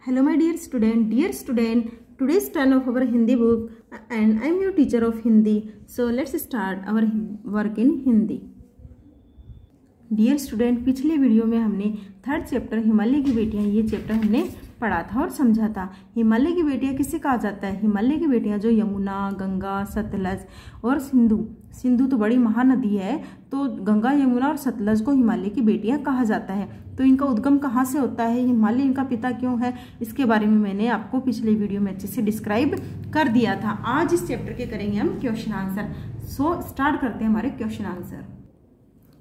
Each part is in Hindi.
Hello my dear student, today's turn of our Hindi book and I am your teacher of Hindi. So let's start our work in Hindi. Dear student, पिछले वीडियो में हमने थर्ड चैप्टर हिमालय की बेटियां ये चैप्टर हमने पढ़ा था और समझा था। हिमालय की बेटियां किसे कहा जाता है? हिमालय की बेटियां जो यमुना, गंगा, सतलज और सिंधु तो बड़ी महानदी है, तो गंगा, यमुना और सतलज को हिमालय की बेटियां कहा जाता है। तो इनका उद्गम कहाँ से होता है, हिमालय इनका पिता क्यों है, इसके बारे में मैंने आपको पिछले वीडियो में अच्छे से डिस्क्राइब कर दिया था। आज इस चैप्टर के करेंगे हम क्वेश्चन आंसर। सो स्टार्ट करते हैं हमारे क्वेश्चन आंसर।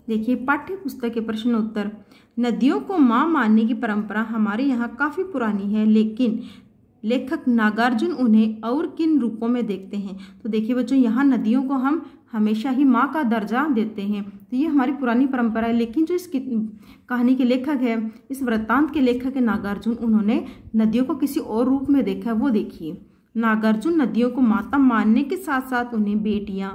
देखिए, पाठ्य पुस्तक के प्रश्न उत्तर। नदियों को मां मानने की परंपरा हमारे यहाँ काफी पुरानी है, लेकिन लेखक नागार्जुन उन्हें और किन रूपों में देखते हैं? तो देखिए बच्चों, यहाँ नदियों को हम हमेशा ही माँ का दर्जा देते हैं, तो ये हमारी पुरानी परंपरा है। लेकिन जो इस कहानी के लेखक है, इस वृत्तांत के लेखक है नागार्जुन, उन्होंने नदियों को किसी और रूप में देखा है। वो देखिए, नागार्जुन नदियों को माता मानने के साथ साथ उन्हें बेटियां,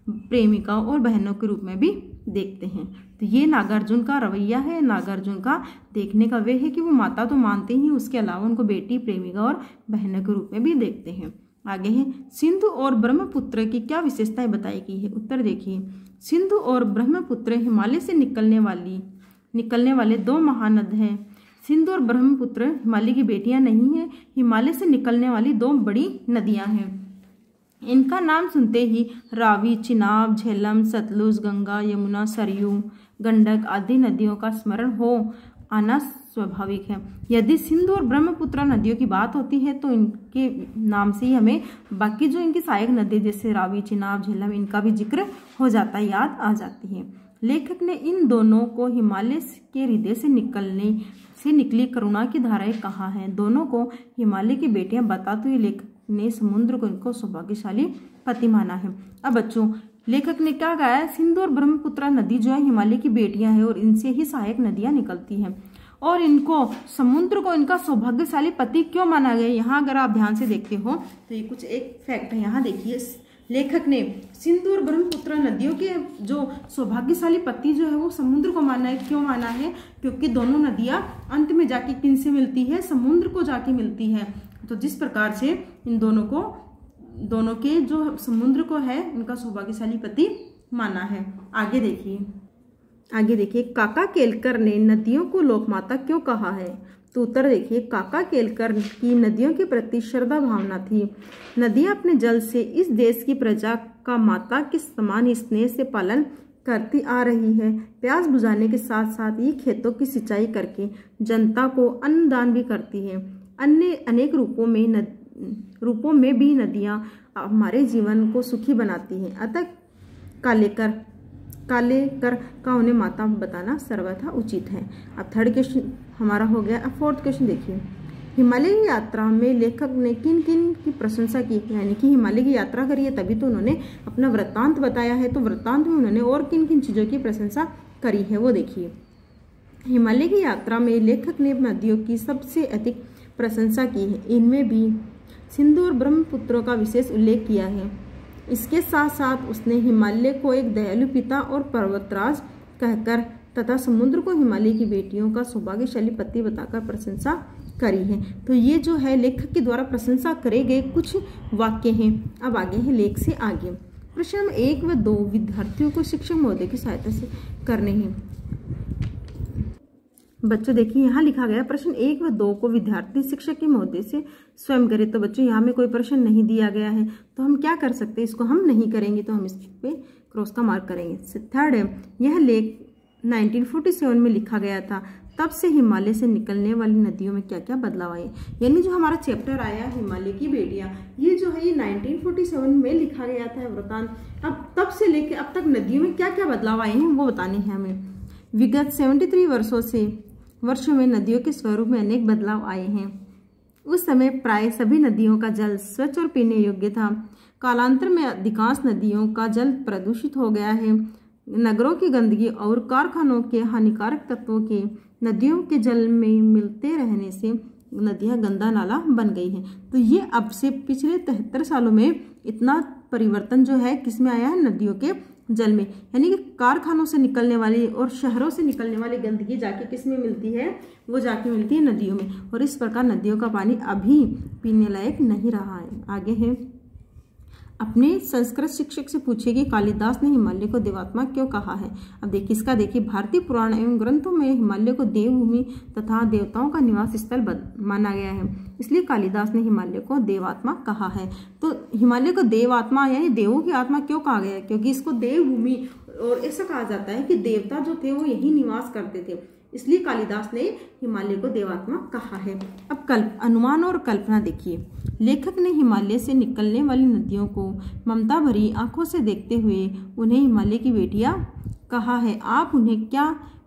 प्रेमिका और बहनों के रूप में भी देखते हैं। तो ये नागार्जुन का रवैया है, नागार्जुन का देखने का वे है कि वो माता तो मानते ही, उसके अलावा उनको बेटी, प्रेमिका और बहनों के रूप में भी देखते हैं। आगे है, सिंधु और ब्रह्मपुत्र की क्या विशेषताएं बताई गई है? उत्तर देखिए, सिंधु और ब्रह्मपुत्र हिमालय से निकलने वाले दो महानद हैं। सिंधु और ब्रह्मपुत्र हिमालय की बेटियां नहीं है, हिमालय से निकलने वाली दो बड़ी नदियां हैं। इनका नाम सुनते ही रावी, चिनाब, झेलम, सतलुज, गंगा, यमुना, सरयू, गंडक आदि नदियों का स्मरण हो आना स्वाभाविक है। यदि सिंधु और ब्रह्मपुत्र नदियों की बात होती है तो इनके नाम से ही हमें बाकी जो इनकी सहायक नदी जैसे रावी, चिनाब, झेलम, इनका भी जिक्र हो जाता है, याद आ जाती है। लेखक ने इन दोनों को हिमालय के हृदय से निकली करुणा की धाराएं कहा है। दोनों को हिमालय की बेटियां बताते हुए लेखक ने समुद्र को इनको सौभाग्यशाली पति माना है। अब बच्चों, लेखक ने क्या कहा है? सिंधु और ब्रह्मपुत्र नदी जो है हिमालय की बेटियां हैं और इनसे ही सहायक नदियां निकलती हैं, और इनको समुद्र को इनका सौभाग्यशाली पति क्यों माना गया? यहाँ अगर आप ध्यान से देखते हो तो ये कुछ एक फैक्ट है। यहाँ देखिए, लेखक ने सिंधु और ब्रह्मपुत्र नदियों के जो सौभाग्यशाली पति जो है वो समुद्र को माना है। क्यों माना है? क्योंकि दोनों नदियां अंत में जाके किन से मिलती है? समुद्र को जाके मिलती है। तो जिस प्रकार से इन दोनों के जो समुद्र को है उनका सौभाग्यशाली पति माना है। आगे देखिए, काका केलकर ने नदियों को लोकमाता क्यों कहा है? तो उत्तर देखिए, काका केलकर की नदियों के प्रति श्रद्धा भावना थी। नदियां अपने जल से इस देश की प्रजा का माता के समान स्नेह से पालन करती आ रही है। प्यास बुझाने के साथ साथ ये खेतों की सिंचाई करके जनता को अन्नदान भी करती है। अन्य अनेक रूपों में भी नदियां हमारे जीवन को सुखी बनाती हैं। अतः कालेकर का उन्हें माता बताना सर्वथा उचित है। अब थर्ड क्वेश्चन हमारा हो गया। अब फोर्थ क्वेश्चन देखिए, हिमालय की यात्रा में लेखक ने किन किन की प्रशंसा की? यानी कि हिमालय की यात्रा करी है तभी तो उन्होंने अपना वृत्तांत बताया है, तो वृत्तांत में उन्होंने और किन किन चीजों की प्रशंसा करी है वो देखिए। हिमालय की यात्रा में लेखक ने नदियों की सबसे अधिक प्रशंसा की है। इनमें भी सिंधु और ब्रह्मपुत्र का विशेष उल्लेख किया है। इसके साथ साथ उसने हिमालय को एक दयालु पिता और पर्वतराज कहकर तथा समुद्र को हिमालय की बेटियों का सौभाग्यशाली पति बताकर प्रशंसा करी है। तो ये जो है लेखक के द्वारा प्रशंसा करे गए कुछ वाक्य हैं। अब आगे है लेख से आगे। प्रश्न नंबर 1 व 2 विद्यार्थियों को शिक्षक महोदय की सहायता से करने हैं। बच्चों देखिए, यहाँ लिखा गया प्रश्न 1 व 2 को विद्यार्थी शिक्षक के महोदय से स्वयं करे। तो बच्चों यहाँ में कोई प्रश्न नहीं दिया गया है, तो हम क्या कर सकते हैं? इसको हम नहीं करेंगे, तो हम इस पे क्रॉस का मार्क करेंगे। थर्ड है, यह लेख 1947 में लिखा गया था, तब से हिमालय से निकलने वाली नदियों में क्या क्या बदलाव आए? यानी जो हमारा चैप्टर आया हिमालय की बेटियां, ये जो है ये 1947 में लिखा गया था वृत्तांत। अब तब से लेकर अब तक नदियों में क्या क्या बदलाव आए हैं वो बताने हैं हमें। विगत 73 वर्षों में नदियों के स्वरूप में अनेक बदलाव आए हैं। उस समय प्राय सभी नदियों का जल स्वच्छ और पीने योग्य था। कालांतर में अधिकांश नदियों का जल प्रदूषित हो गया है। नगरों की गंदगी और कारखानों के हानिकारक तत्वों के नदियों के जल में मिलते रहने से नदियां गंदा नाला बन गई हैं। तो ये अब से पिछले 73 सालों में इतना परिवर्तन जो है किसमें आया है? नदियों के जल में, यानी कि कारखानों से निकलने वाली और शहरों से निकलने वाली गंदगी जाके किस में मिलती है, वो जाके मिलती है नदियों में। और इस प्रकार नदियों का पानी अभी पीने लायक नहीं रहा है। आगे है, अपने संस्कृत शिक्षक से पूछे कि कालिदास ने हिमालय को देवात्मा क्यों कहा है। अब देखिए इसका, देखिए भारतीय पुराण एवं ग्रंथों में हिमालय को देवभूमि तथा देवताओं का निवास स्थल माना गया है, इसलिए कालिदास ने हिमालय को देवात्मा कहा है। तो हिमालय को देवात्मा यानी देवों की आत्मा क्यों कहा गया है, क्योंकि इसको देवभूमि और ऐसा कहा जाता है कि देवता जो थे वो यही निवास करते थे, इसलिए कालिदास ने हिमालय को देवात्मा कहा है। अब अनुमान और कल्पना देखिए। लेखक ने हिमालय से निकलने वाली नदियों को ममता भरी आंखों से देखते हुए उन्हें हिमालय की बेटियां कहा है। आप उन्हें क्या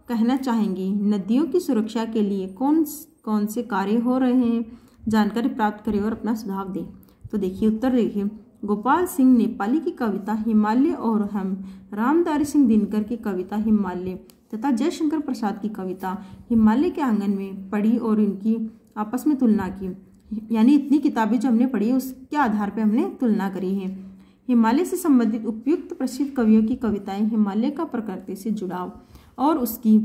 कहना चाहेंगी? नदियों की सुरक्षा के लिए कौन कौन से कार्य हो रहे हैं, जानकारी प्राप्त करें और अपना सुझाव दें। तो देखिए उत्तर देखिए, गोपाल सिंह नेपाली की कविता हिमालय और हम, रामधारी सिंह दिनकर की कविता हिमालय तथा जयशंकर प्रसाद की कविता हिमालय के आंगन में पढ़ी और इनकी आपस में तुलना की, यानी इतनी किताबें जो हमने पढ़ी उसके आधार पर हमने तुलना करी है। हिमालय से संबंधित उपयुक्त प्रसिद्ध कवियों की कविताएं हिमालय का प्रकृति से जुड़ाव और उसकी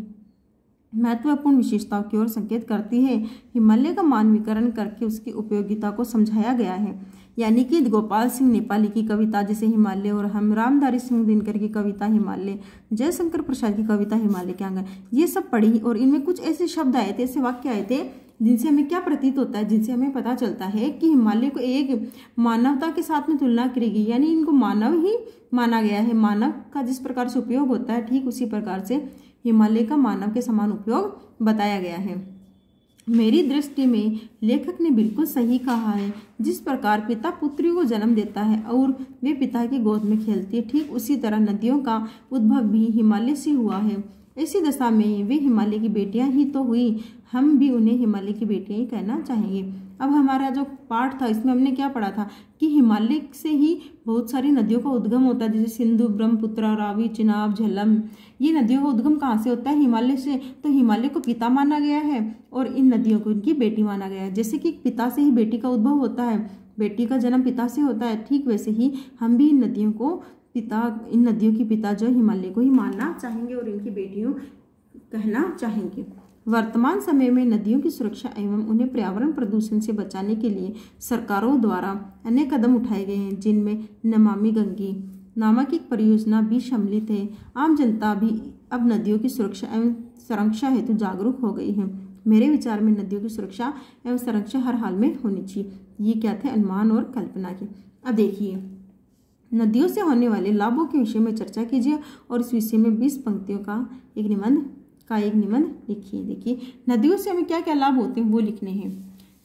महत्वपूर्ण विशेषताओं की ओर संकेत करती है। हिमालय का मानवीकरण करके उसकी उपयोगिता को समझाया गया है, यानी कि गोपाल सिंह नेपाली की कविता जैसे हिमालय और हम, रामधारी सिंह दिनकर की कविता हिमालय, जयशंकर प्रसाद की कविता हिमालय के आंगन, ये सब पढ़ी और इनमें कुछ ऐसे शब्द आए थे, ऐसे वाक्य आए थे जिनसे हमें क्या प्रतीत होता है, जिनसे हमें पता चलता है कि हिमालय को एक मानवता के साथ में तुलना करी गई, यानी इनको मानव ही माना गया है। मानव का जिस प्रकार से उपयोग होता है ठीक उसी प्रकार से हिमालय का मानव के समान उपयोग बताया गया है। मेरी दृष्टि में लेखक ने बिल्कुल सही कहा है। जिस प्रकार पिता पुत्री को जन्म देता है और वे पिता की गोद में खेलती है, ठीक उसी तरह नदियों का उद्भव भी हिमालय से हुआ है। ऐसी दशा में वे हिमालय की बेटियां ही तो हुई, हम भी उन्हें हिमालय की बेटियां ही कहना चाहेंगे। अब हमारा जो पाठ था इसमें हमने क्या पढ़ा था कि हिमालय से ही बहुत सारी नदियों का उद्गम होता है, जैसे सिंधु, ब्रह्मपुत्र, रावी, चिनाब, झेलम। ये नदियों का उद्गम कहाँ से होता है? हिमालय से। तो हिमालय को पिता माना गया है और इन नदियों को इनकी बेटी माना गया है। जैसे कि पिता से ही बेटी का उद्भव होता है, बेटी का जन्म पिता से होता है, ठीक वैसे ही हम भी इन नदियों की पिता जो हिमालय को ही मानना चाहेंगे और इनकी बेटियों कहना चाहेंगे। वर्तमान समय में नदियों की सुरक्षा एवं उन्हें पर्यावरण प्रदूषण से बचाने के लिए सरकारों द्वारा अनेक कदम उठाए गए हैं, जिनमें नमामि गंगे नामक एक परियोजना भी सम्मिलित है। आम जनता भी अब नदियों की सुरक्षा एवं संरक्षण हेतु जागरूक हो गई है। मेरे विचार में नदियों की सुरक्षा एवं संरक्षण हर हाल में होनी चाहिए। ये क्या थे? अनुमान और कल्पना के। अब देखिए, नदियों से होने वाले लाभों के विषय में चर्चा कीजिए और इस विषय में 20 पंक्तियों का एक निबंध लिखिए। देखिए, नदियों से हमें क्या क्या लाभ होते हैं वो लिखने हैं।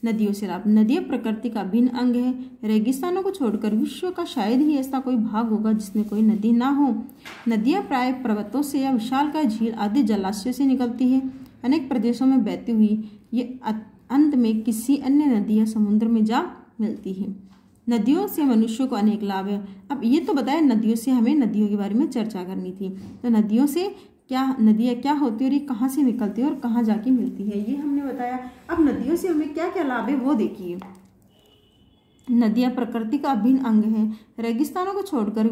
नदियों से लाभ। नदियाँ प्रकृति का भिन्न अंग है। रेगिस्तानों को छोड़कर विश्व का शायद ही ऐसा कोई भाग होगा जिसमें कोई नदी ना हो। नदियाँ प्राय पर्वतों से या विशालकाय झील आदि जलाशय से निकलती है। अनेक प्रदेशों में बहती हुई ये अंत में किसी अन्य नदी या समुद्र में जा मिलती है। नदियों से मनुष्य को अनेक लाभ है। अब ये तो बताया नदियों से, हमें नदियों के बारे में चर्चा करनी थी। तो नदियों से नदियाँ क्या होती है और ये कहाँ से निकलती है और कहाँ जाके मिलती है, ये हमने बताया। अब नदियों से हमें क्या क्या लाभ है वो देखिए। नदियाँ प्रकृति का अभिन्न अंग है। रेगिस्तानों को छोड़कर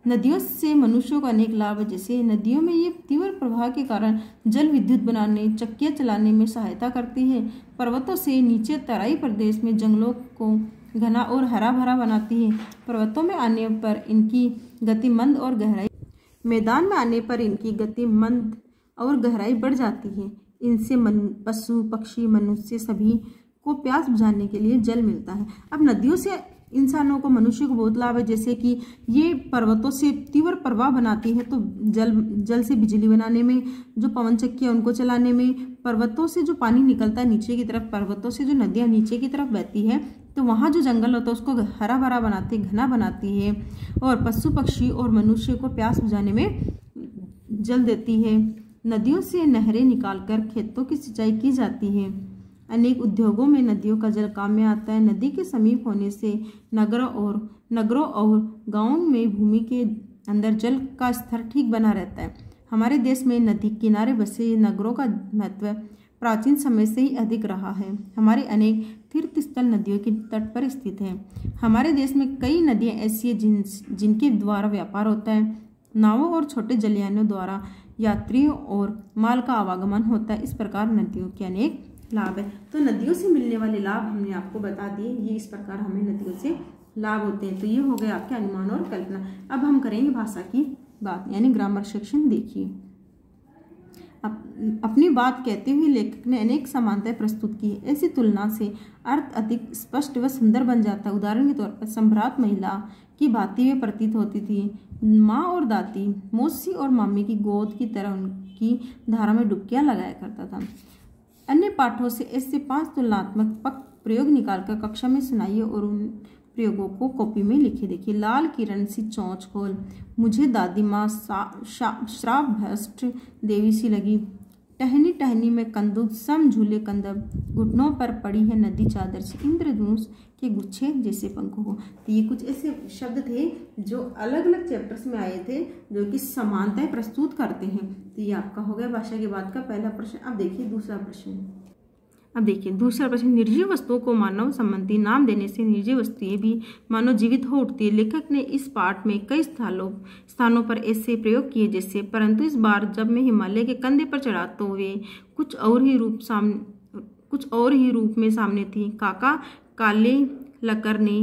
नदियों से मनुष्यों को अनेक लाभ है। जैसे नदियों में ये तीव्र प्रवाह के कारण जल विद्युत बनाने, चक्कियाँ चलाने में सहायता करती है। पर्वतों से नीचे तराई प्रदेश में जंगलों को घना और हरा भरा बनाती है। पर्वतों में आने पर इनकी गति मंद और गहराई मैदान में आने पर इनकी गति मंद और गहराई बढ़ जाती है। इनसे पशु पक्षी मनुष्य सभी को प्यास बुझाने के लिए जल मिलता है। अब नदियों से इंसानों को, मनुष्य को बहुत लाभ है। जैसे कि ये पर्वतों से तीव्र प्रवाह बनाती है, तो जल से बिजली बनाने में, जो पवन चक्कियाँ उनको चलाने में, पर्वतों से जो पानी निकलता है नीचे की तरफ, पर्वतों से जो नदियाँ नीचे की तरफ बहती है तो वहाँ जो जंगल होता है उसको हरा भरा बनाती है, घना बनाती है। और पशु पक्षी और मनुष्य को प्यास बुझाने में जल देती है। नदियों से नहरें निकालकर खेतों की सिंचाई की जाती है। अनेक उद्योगों में नदियों का जल काम में आता है। नदी के समीप होने से नगरों और गांवों में भूमि के अंदर जल का स्तर ठीक बना रहता है। हमारे देश में नदी किनारे बसे नगरों का महत्व प्राचीन समय से ही अधिक रहा है। हमारे अनेक तीर्थस्थल नदियों के तट पर स्थित हैं। हमारे देश में कई नदियां ऐसी हैं जिनके द्वारा व्यापार होता है। नावों और छोटे जलयानों द्वारा यात्रियों और माल का आवागमन होता है। इस प्रकार नदियों के अनेक लाभ है। तो नदियों से मिलने वाले लाभ हमने आपको बता दिए। ये इस प्रकार हमें नदियों से लाभ होते हैं। तो ये हो गए आपके अनुमान और कल्पना। अब हम करेंगे भाषा की बात, यानी ग्रामर सेक्शन। देखिए, अपनी बात कहते हुए लेखक ने अनेक समानताएं प्रस्तुत की है। ऐसी तुलना से अर्थ अधिक स्पष्ट व सुंदर बन जाता है। उदाहरण के तौर पर सम्राट महिला की भांति वे प्रतीत होती थी। माँ और दादी, मौसी और मामी की गोद की तरह उनकी धारा में डुबकियां लगाया करता था। अन्य पाठों से ऐसे 5 तुलनात्मक प्रयोग निकालकर कक्षा में सुनाइए और उन प्रयोगों को कॉपी में लिखे। देखिए, लाल किरण सी चोंच खोल, मुझे दादी माँ श्राप भ्रष्ट देवी सी लगी। टहनी टहनी में कंदुक सम झूले कंदब, घुटनों पर पड़ी है नदी चादर से, इंद्रधनुष के गुच्छे जैसे पंख हो। तो ये कुछ ऐसे शब्द थे जो अलग अलग चैप्टर्स में आए थे, जो कि समानताएं प्रस्तुत करते हैं। तो ये आपका हो गया भाषा के बाद का पहला प्रश्न। अब देखिए दूसरा प्रश्न। निर्जीव वस्तुओं को मानव संबंधी नाम देने से निर्जीव वस्तुएं भी मानव जीवित हो उठती है। लेखक ने इस पाठ में कई स्थानों पर ऐसे प्रयोग किए जैसे, परंतु इस बार जब मैं हिमालय के कंधे पर चढ़ा तो वे कुछ और ही रूप में सामने थी। काका काले लकर ने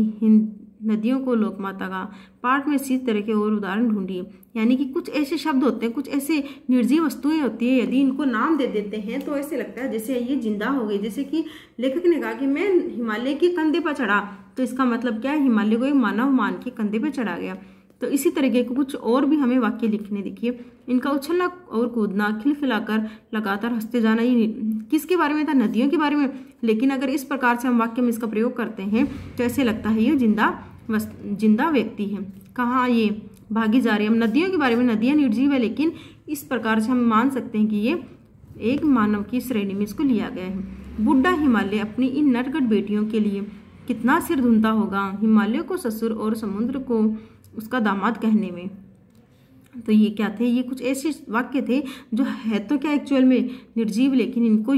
नदियों को लोकमाता का पाठ में इसी तरह के और उदाहरण ढूंढिए। यानी कि कुछ ऐसे शब्द होते हैं, कुछ ऐसे निर्जीव वस्तुएं होती है, यदि इनको नाम दे देते हैं तो ऐसे लगता है जैसे ये जिंदा हो गई। जैसे कि लेखक ने कहा कि मैं हिमालय के कंधे पर चढ़ा, तो इसका मतलब क्या है, हिमालय को एक मानव मान के कंधे पर चढ़ा गया। तो इसी तरीके के कुछ और भी हमें वाक्य लिखने। देखिए, इनका उछलना और कूदना, खिलखिलाकर लगातार हंसते जाना, ये किसके बारे में था, नदियों के बारे में। लेकिन अगर इस प्रकार से हम वाक्य में इसका प्रयोग करते हैं तो ऐसे लगता है ये जिंदा व्यक्ति है। कहाँ ये भागी जा रही है। हम नदियों के बारे में, नदियाँ निर्जीव है, लेकिन इस प्रकार से हम मान सकते हैं कि ये एक मानव की श्रेणी में इसको लिया गया है। बुढ़ा हिमालय अपनी इन नटखट बेटियों के लिए कितना सिर धुनता होगा, हिमालय को ससुर और समुद्र को उसका दामाद कहने में। तो ये क्या थे, ये कुछ ऐसे वाक्य थे जो है तो क्या एक्चुअल में निर्जीव, लेकिन इनको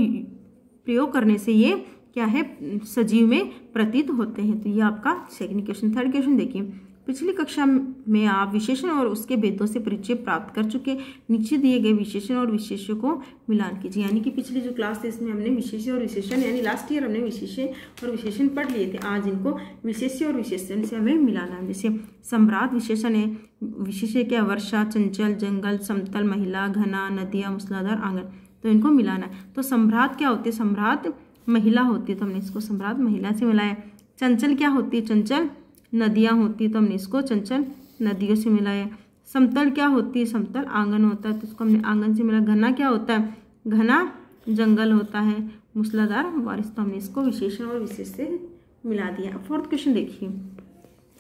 प्रयोग करने से ये क्या है, सजीव में प्रतीत होते हैं। तो ये आपका सेकंड क्वेश्चन। थर्ड क्वेश्चन देखिए, पिछली कक्षा में आप विशेषण और उसके भेदों से परिचय प्राप्त कर चुके। नीचे दिए गए विशेषण और विशेष्य को मिलान कीजिए। यानी कि पिछली जो क्लास थी इसमें हमने विशेष्य और विशेषण, यानी लास्ट ईयर हमने विशेष्य और विशेषण पढ़ लिए थे। आज इनको विशेष्य और विशेषण से हमें मिलाना है। जैसे सम्राट विशेषण है, विशेष्य क्या, वर्षा, चंचल, जंगल, समतल, महिला, घना, नदियाँ, मूसलाधार, आंगन। तो इनको मिलाना है। तो सम्राट क्या होती है, सम्राट महिला होती है, तो हमने इसको सम्राट महिला से मिलाया। चंचल क्या होती है, चंचल नदियाँ होती है, तो हमने इसको चंचल नदियों से मिलाया। समतल क्या होती है, समतल आंगन होता है, तो इसको हमने आंगन से मिला। घना क्या होता है, घना जंगल होता है। मूसलाधार बारिश, तो हमने इसको विशेषण और विशेष से मिला दिया। फोर्थ क्वेश्चन देखिए,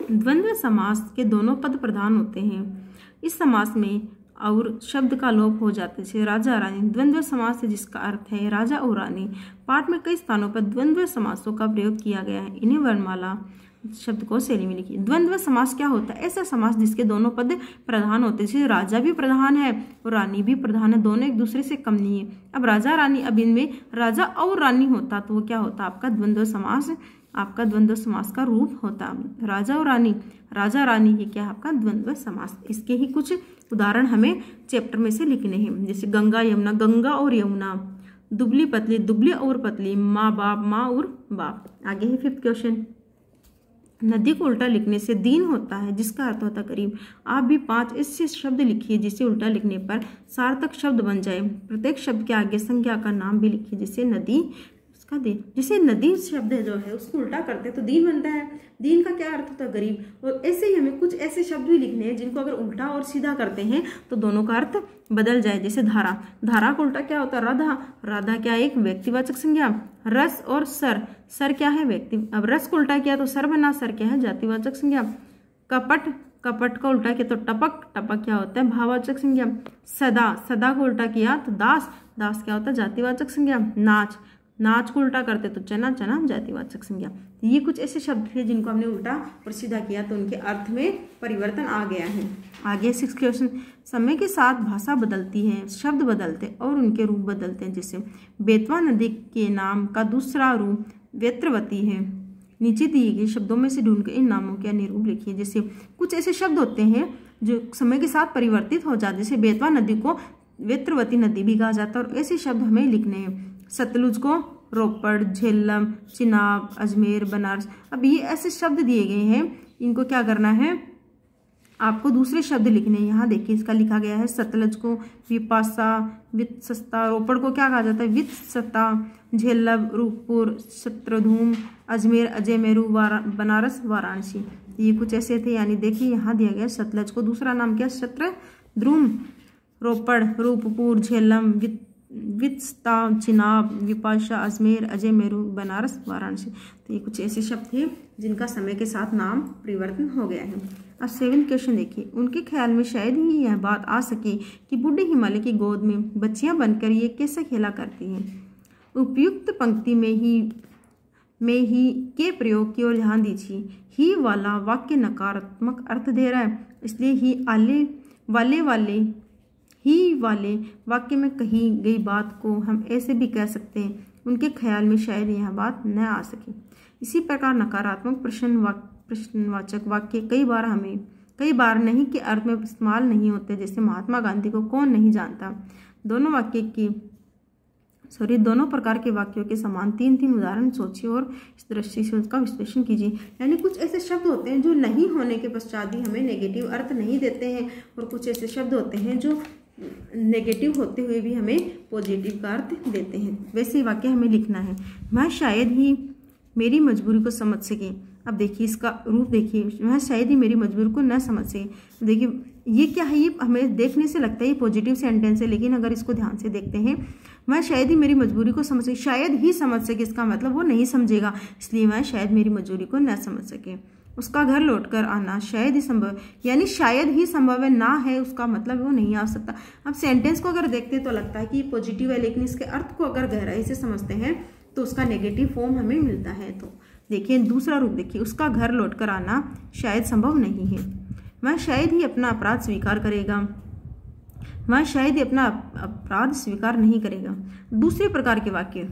द्वंद्व समास के दोनों पद प्रधान होते हैं। इस समास में और शब्द का लोप हो जाते हैं। राजा रानी, द्वंद्व समास है जिसका अर्थ है राजा और रानी। पाठ में कई स्थानों पर द्वंद्व समासों का प्रयोग किया गया है। इन्हें वर्णमाला शब्द को शैली में लिखिए। द्वंद्व समास क्या होता है, ऐसा समास जिसके दोनों पद प्रधान होते हैं। जैसे राजा भी प्रधान है और रानी भी प्रधान है, दोनों एक दूसरे से कम नहीं है। अब राजा रानी, अब इनमें राजा और रानी होता तो वो क्या होता, आपका द्वंद्व समास, आपका द्वंद्व समास का रूप होता। राजा और रानी, राजा रानी, ये क्या है आपका द्वंद्व समास। इसके ही कुछ उदाहरण हमें चैप्टर में से लिखने हैं। जैसे गंगा यमुना, गंगा और यमुना। दुबली पतली, दुबली और पतली। माँ बाप, माँ और बाप। आगे है फिफ्थ क्वेश्चन, नदी को उल्टा लिखने से दीन होता है जिसका अर्थ होता है करीब। आप भी 5 ऐसे शब्द लिखिए जिसे उल्टा लिखने पर सार्थक शब्द बन जाए। प्रत्येक शब्द के आगे संज्ञा का नाम भी लिखिए। जैसे नदी, उसका दीन। जैसे नदी शब्द जो है उसको उल्टा करते हैं तो दीन बनता है। दीन का क्या अर्थ होता है, गरीब। और ऐसे ही हमें कुछ ऐसे शब्द भी लिखने हैं जिनको अगर उल्टा और सीधा करते हैं तो दोनों का अर्थ बदल जाए। जैसे धारा, धारा का उल्टा क्या होता है, राधा। राधा क्या, एक व्यक्तिवाचक संज्ञा। रस और सर, सर क्या है, व्यक्ति। अब रस को उल्टा किया तो सर बना, सर क्या है, जातिवाचक संज्ञा। कपट, कपट का उल्टा किया तो टपक, टपक क्या होता है, भाववाचक संज्ञा। सदा, सदा को उल्टा किया तो दास, दास क्या होता है, जातिवाचक संज्ञा। नाच, नाच को उल्टा करते तो चना, चना जातिवाचक संज्ञा। ये कुछ ऐसे शब्द थे जिनको हमने उल्टा और सीधा किया तो उनके अर्थ में परिवर्तन आ गया है। आगे 6 क्वेश्चन। समय के साथ भाषा बदलती है, शब्द बदलते और उनके रूप बदलते हैं। जैसे बेतवा नदी के नाम का दूसरा रूप वेत्रवती है। नीचे दिए गए शब्दों में से ढूंढकर इन नामों के अन्य रूप लिखिए। जैसे कुछ ऐसे शब्द होते हैं जो समय के साथ परिवर्तित हो जाते हैं, जैसे बेतवा नदी को वेत्रवती नदी भी कहा जाता है, और ऐसे शब्द हमें लिखने हैं। सतलुज को रोपड़, झेलम, चिनाब, अजमेर, बनारस। अब ये ऐसे शब्द दिए गए हैं, इनको क्या करना है, आपको दूसरे शब्द लिखने हैं। यहाँ देखिए इसका लिखा गया है सतलज को विपाशा, वित्सस्ता। रोपड़ को क्या कहा जाता है, वित्सता। झेलम रूपपुर, शत्रुधूम, अजमेर अजयमेरू, बनारस वाराणसी। ये कुछ ऐसे थे। यानी देखिए यहाँ दिया गया सतलज को दूसरा नाम क्या, शत्रुद्रुम। रोपड़, रूपपुर, झेलम, वित्सता, चिनाब, विपाशा, अजमेर अजयमेरू, बनारस वाराणसी। तो ये कुछ ऐसे शब्द थे जिनका समय के साथ नाम परिवर्तन हो गया है। अब 7 क्वेश्चन देखिए। उनके ख्याल में शायद ही यह बात आ सके कि बूढ़े हिमालय की गोद में बच्चियां बनकर ये कैसे खेला करती हैं। उपयुक्त पंक्ति में ही के प्रयोग की ओर ध्यान दीजिए। ही वाला वाक्य नकारात्मक अर्थ दे रहा है, इसलिए ही वाले वाक्य में कही गई बात को हम ऐसे भी कह सकते हैं, उनके ख्याल में शायद यह बात न आ सके। इसी प्रकार नकारात्मक प्रश्नवाचक वाक्य कई बार नहीं के अर्थ में इस्तेमाल नहीं होते। जैसे महात्मा गांधी को कौन नहीं जानता। दोनों प्रकार के वाक्यों के समान 3 उदाहरण सोचिए और इस दृष्टि से उसका विश्लेषण कीजिए। यानी कुछ ऐसे शब्द होते हैं जो नहीं होने के पश्चात भी हमें नेगेटिव अर्थ नहीं देते हैं, और कुछ ऐसे शब्द होते हैं जो नेगेटिव होते हुए भी हमें पॉजिटिव का अर्थ देते हैं। वैसे वाक्य हमें लिखना है। वह शायद ही मेरी मजबूरी को समझ सके। अब देखिए इसका रूप देखिए, वह शायद ही मेरी मजबूरी को न समझ सके। देखिए ये क्या है, ये हमें देखने से लगता है ये पॉजिटिव सेंटेंस है, लेकिन अगर इसको ध्यान से देखते हैं, वह शायद ही मेरी मजबूरी को समझ सके। शायद ही समझ सके, इसका मतलब वो नहीं समझेगा, इसलिए वह शायद मेरी मजबूरी को न समझ सके। उसका घर लौटकर आना शायद ही संभव, यानी शायद ही संभव है, ना है उसका मतलब वो नहीं आ सकता। अब सेंटेंस को अगर देखते तो लगता है कि पॉजिटिव है, लेकिन इसके अर्थ को अगर गहराई से समझते हैं तो उसका नेगेटिव फॉर्म हमें मिलता है। तो देखिए दूसरा रूप देखिए, उसका घर लौटकर आना शायद संभव नहीं है। वह शायद ही अपना अपराध स्वीकार करेगा, वह शायद ही अपना अपराध स्वीकार नहीं करेगा। दूसरे प्रकार के वाक्य,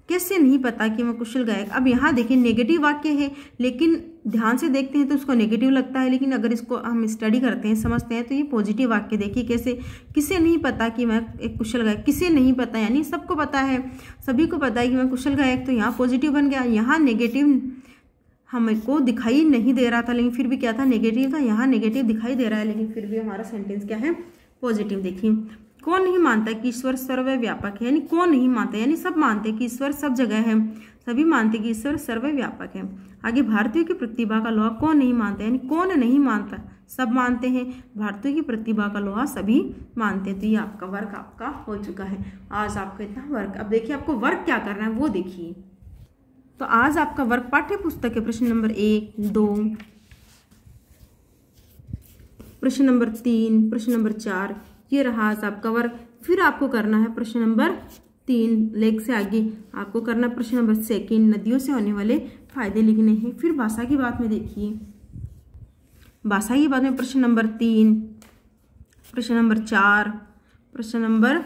कैसे नहीं पता कि वह कुशल गायक। अब यहाँ देखिए नेगेटिव वाक्य है, लेकिन ध्यान से देखते हैं तो उसको नेगेटिव लगता है, लेकिन अगर इसको हम स्टडी करते हैं, समझते हैं, तो ये पॉजिटिव वाक्य देखिए कैसे। किसे नहीं पता कि मैं एक कुशल गायक, किसे नहीं पता यानी सबको पता है, सभी को पता है कि मैं कुशल गायक, तो यहाँ पॉजिटिव बन गया। यहाँ नेगेटिव हमको दिखाई नहीं दे रहा था, लेकिन फिर भी क्या था, नेगेटिव था। यहाँ नेगेटिव दिखाई दे रहा है, लेकिन फिर भी हमारा सेंटेंस क्या है, पॉजिटिव। देखिए कौन नहीं मानता कि ईश्वर सर्वव्यापक है, यानी कौन नहीं मानता, यानी सब मानते कि ईश्वर सब जगह है, सभी मानते कि ईश्वर सर्वव्यापक है। आगे भारतीयों की प्रतिभा का लोहा कौन नहीं मानता, यानी कौन नहीं मानता, सब मानते हैं। भारतीयों की प्रतिभा का लोहा सभी मानते हैं। तो ये आपका वर्क आपका हो चुका है। आज आपका इतना वर्क। अब देखिए आपको वर्क क्या करना है वो देखिए। तो आज आपका वर्क पाठ्य पुस्तक के प्रश्न नंबर 1, 2, प्रश्न नंबर 3, प्रश्न नंबर 4, ये रहा आज आपका वर्क। फिर आपको करना है प्रश्न नंबर 3 लेख से आगे आपको करना प्रश्न नंबर 2, नदियों से होने वाले फायदे लिखने हैं। फिर भाषा की बात में देखिए, भाषा की बात में प्रश्न नंबर 3, प्रश्न नंबर 4, प्रश्न नंबर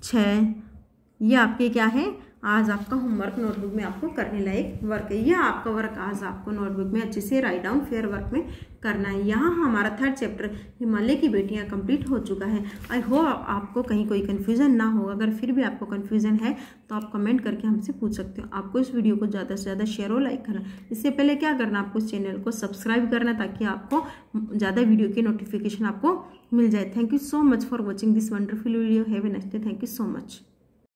6, ये आपके क्या है, आज आपका होमवर्क नोटबुक में आपको करने लायक वर्क है। यह आपका वर्क आज आपको नोटबुक में अच्छे से राइट डाउन फेयर वर्क में करना है। यहाँ हमारा 3rd चैप्टर हिमालय की बेटियाँ कंप्लीट हो चुका है। आई होप आपको कहीं कोई कन्फ्यूज़न ना हो। अगर फिर भी आपको कन्फ्यूज़न है तो आप कमेंट करके हमसे पूछ सकते हो। आपको इस वीडियो को ज़्यादा से ज़्यादा शेयर और लाइक करना। इससे पहले क्या करना, आपको इस चैनल को सब्सक्राइब करना, ताकि आपको ज़्यादा वीडियो की नोटिफिकेशन आपको मिल जाए। Thank you so much for watching this wonderful video. Have a nice day. Thank you so much.